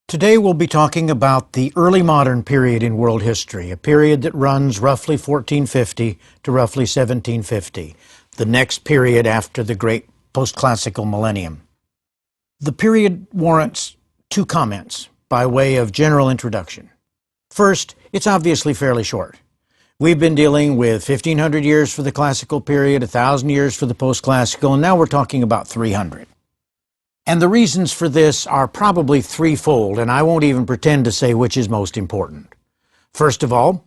Today we'll be talking about the early modern period in world history, a period that runs roughly 1450 to roughly 1750, the next period after the great post-classical millennium. The period warrants two comments by way of general introduction. First, it's obviously fairly short. We've been dealing with 1500 years for the classical period, 1000 years for the post-classical, and now we're talking about 300. And the reasons for this are probably threefold, and I won't even pretend to say which is most important. First of all,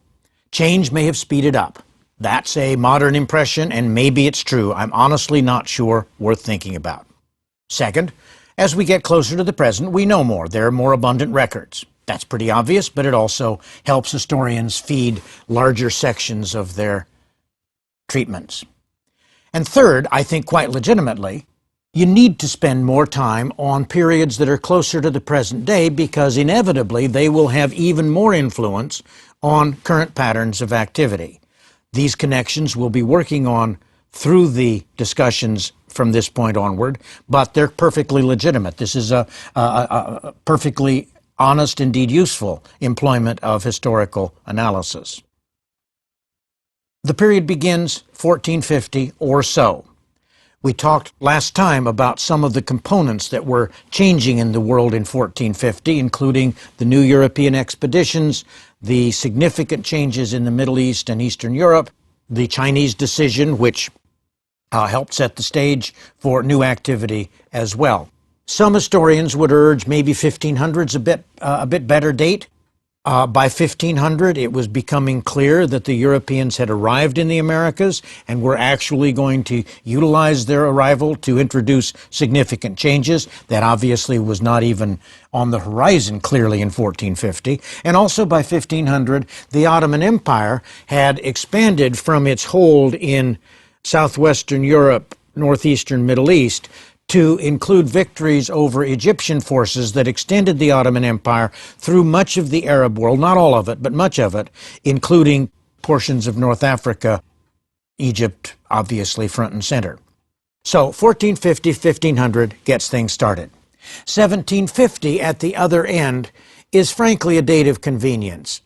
change may have speeded up. That's a modern impression, and maybe it's true. I'm honestly not sure, worth thinking about. Second, as we get closer to the present, we know more. There are more abundant records. That's pretty obvious, but it also helps historians feed larger sections of their treatments. And third, I think quite legitimately, you need to spend more time on periods that are closer to the present day because inevitably they will have even more influence on current patterns of activity. These connections we'll be working on through the discussions from this point onward, but they're perfectly legitimate. This is a perfectly honest, indeed useful employment of historical analysis. The period begins 1450 or so. We talked last time about some of the components that were changing in the world in 1450, including the new European expeditions, the significant changes in the Middle East and Eastern Europe, the Chinese decision, which helped set the stage for new activity as well. Some historians would urge maybe 1500's a bit better date. By 1500, it was becoming clear that the Europeans had arrived in the Americas and were actually going to utilize their arrival to introduce significant changes. That obviously was not even on the horizon clearly in 1450. And also by 1500, the Ottoman Empire had expanded from its hold in southwestern Europe, northeastern Middle East, to include victories over Egyptian forces that extended the Ottoman Empire through much of the Arab world, not all of it, but much of it, including portions of North Africa, Egypt obviously front and center. So 1450, 1500 gets things started. 1750 at the other end is frankly a date of convenience.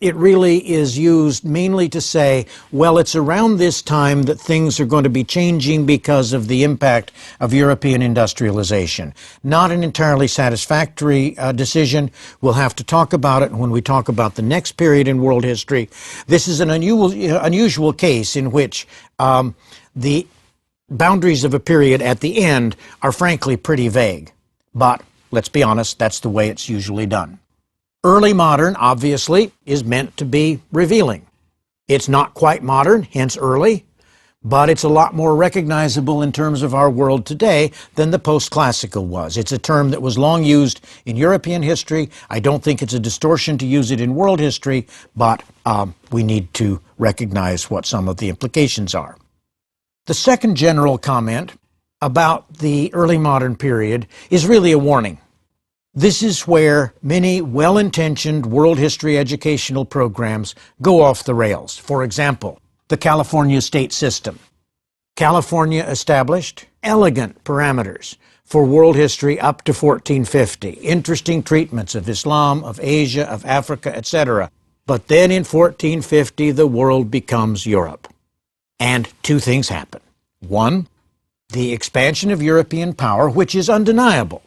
It really is used mainly to say, well, it's around this time that things are going to be changing because of the impact of European industrialization. Not an entirely satisfactory decision. We'll have to talk about it when we talk about the next period in world history. This is an unusual case in which the boundaries of a period at the end are frankly pretty vague. But let's be honest, that's the way it's usually done. Early modern, obviously, is meant to be revealing. It's not quite modern, hence early, but it's a lot more recognizable in terms of our world today than the post-classical was. It's a term that was long used in European history. I don't think it's a distortion to use it in world history, but we need to recognize what some of the implications are. The second general comment about the early modern period is really a warning. This is where many well-intentioned world history educational programs go off the rails. For example, the California state system. California established elegant parameters for world history up to 1450. Interesting treatments of Islam, of Asia, of Africa, etc. But then in 1450, the world becomes Europe. And two things happen. One, the expansion of European power, which is undeniable,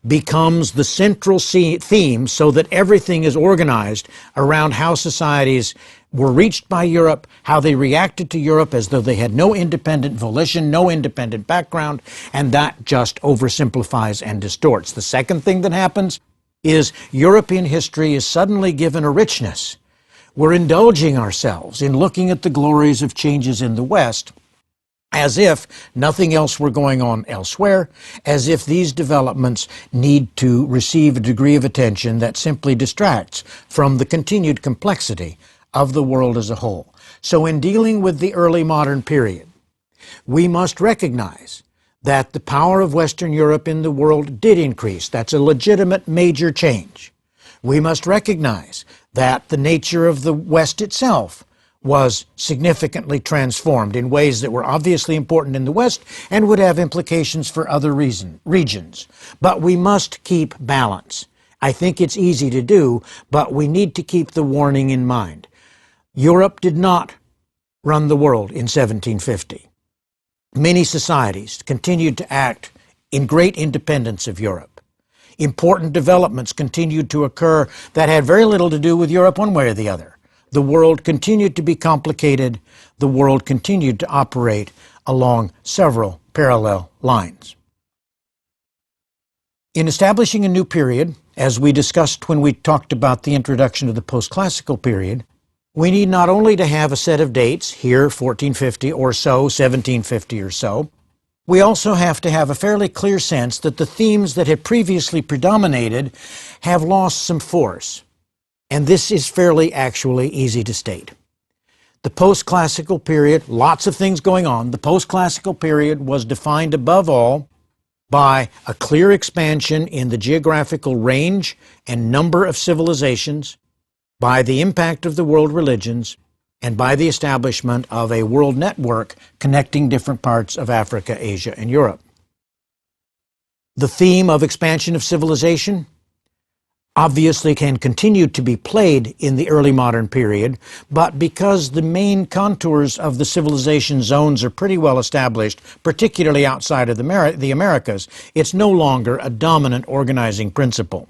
becomes the central theme so that everything is organized around how societies were reached by Europe, how they reacted to Europe as though they had no independent volition, no independent background, and that just oversimplifies and distorts. The second thing that happens is European history is suddenly given a richness. We're indulging ourselves in looking at the glories of changes in the West as if nothing else were going on elsewhere, as if these developments need to receive a degree of attention that simply distracts from the continued complexity of the world as a whole. So in dealing with the early modern period, we must recognize that the power of Western Europe in the world did increase. That's a legitimate major change. We must recognize that the nature of the West itself was significantly transformed in ways that were obviously important in the West and would have implications for other regions. But we must keep balance. I think it's easy to do, but we need to keep the warning in mind. Europe did not run the world in 1750. Many societies continued to act in great independence of Europe. Important developments continued to occur that had very little to do with Europe one way or the other. The world continued to be complicated. The world continued to operate along several parallel lines. In establishing a new period, as we discussed when we talked about the introduction of the post-classical period, we need not only to have a set of dates, here 1450 or so, 1750 or so, we also have to have a fairly clear sense that the themes that had previously predominated have lost some force. And this is fairly actually easy to state. The post-classical period, lots of things going on. The post-classical period was defined above all by a clear expansion in the geographical range and number of civilizations, by the impact of the world religions, and by the establishment of a world network connecting different parts of Africa, Asia, and Europe. The theme of expansion of civilization obviously can continue to be played in the early modern period, but because the main contours of the civilization zones are pretty well established, particularly outside of the Americas, it's no longer a dominant organizing principle.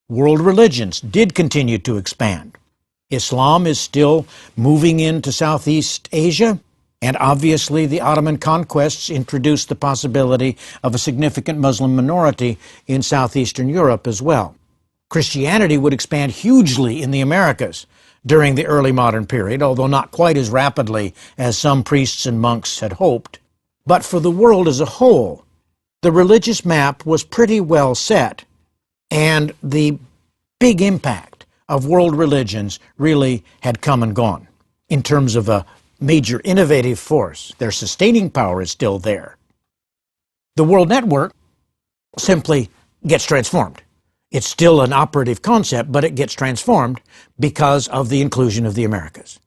World religions did continue to expand. Islam is still moving into Southeast Asia, and obviously the Ottoman conquests introduced the possibility of a significant Muslim minority in Southeastern Europe as well. Christianity would expand hugely in the Americas during the early modern period, although not quite as rapidly as some priests and monks had hoped. But for the world as a whole, the religious map was pretty well set, and the big impact of world religions really had come and gone in terms of a major innovative force. Their sustaining power is still there. The world network simply gets transformed. It's still an operative concept, but it gets transformed because of the inclusion of the Americas.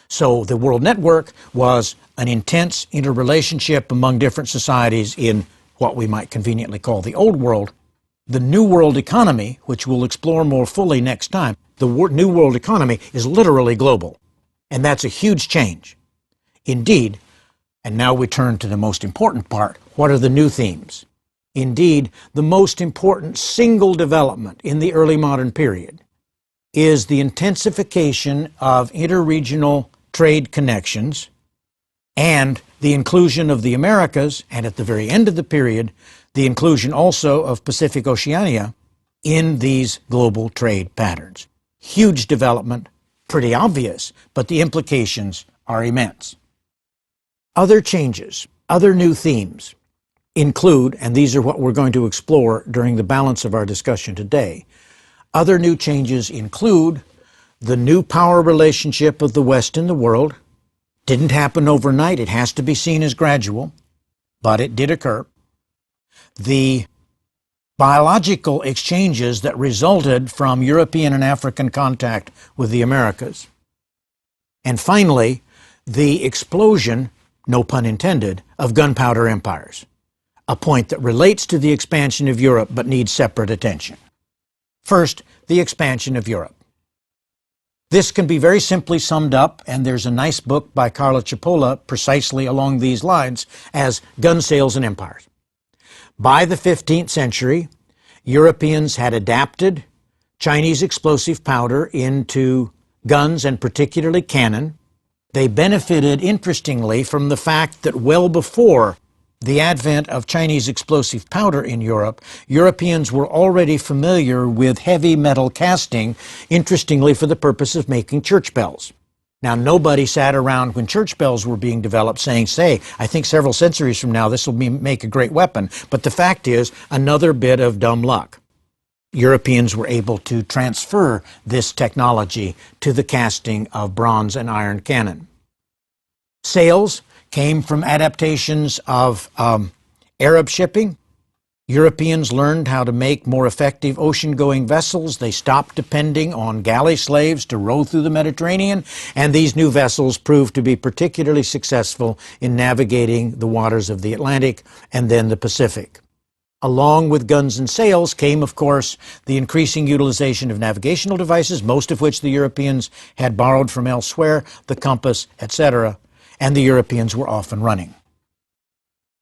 So the world network was an intense interrelationship among different societies in what we might conveniently call the old world. The new world economy, which we'll explore more fully next time, the new world economy is literally global. And that's a huge change. Indeed, and now we turn to the most important part, what are the new themes? Indeed, the most important single development in the early modern period is the intensification of interregional trade connections and the inclusion of the Americas, and at the very end of the period, the inclusion also of Pacific Oceania in these global trade patterns. Huge development, pretty obvious, but the implications are immense. Other changes, other new themes include, and these are what we're going to explore during the balance of our discussion today, other new changes include the new power relationship of the West in the world. Didn't happen overnight. It has to be seen as gradual, but it did occur. The biological exchanges that resulted from European and African contact with the Americas. And finally, the explosion, no pun intended, of gunpowder empires, a point that relates to the expansion of Europe but needs separate attention. First, the expansion of Europe. This can be very simply summed up, and there's a nice book by Carla Cipolla precisely along these lines, as Gun Sales and Empires. By the 15th century, Europeans had adapted Chinese explosive powder into guns and particularly cannon. They benefited, interestingly, from the fact that well before the advent of Chinese explosive powder in Europe, Europeans were already familiar with heavy metal casting, interestingly for the purpose of making church bells. Now, nobody sat around when church bells were being developed saying, I think several centuries from now this will make a great weapon. But the fact is, another bit of dumb luck. Europeans were able to transfer this technology to the casting of bronze and iron cannon. Sails came from adaptations of Arab shipping. Europeans learned how to make more effective ocean-going vessels. They stopped depending on galley slaves to row through the Mediterranean, and these new vessels proved to be particularly successful in navigating the waters of the Atlantic and then the Pacific. Along with guns and sails came, of course, the increasing utilization of navigational devices, most of which the Europeans had borrowed from elsewhere, the compass, etc., and the Europeans were off and running.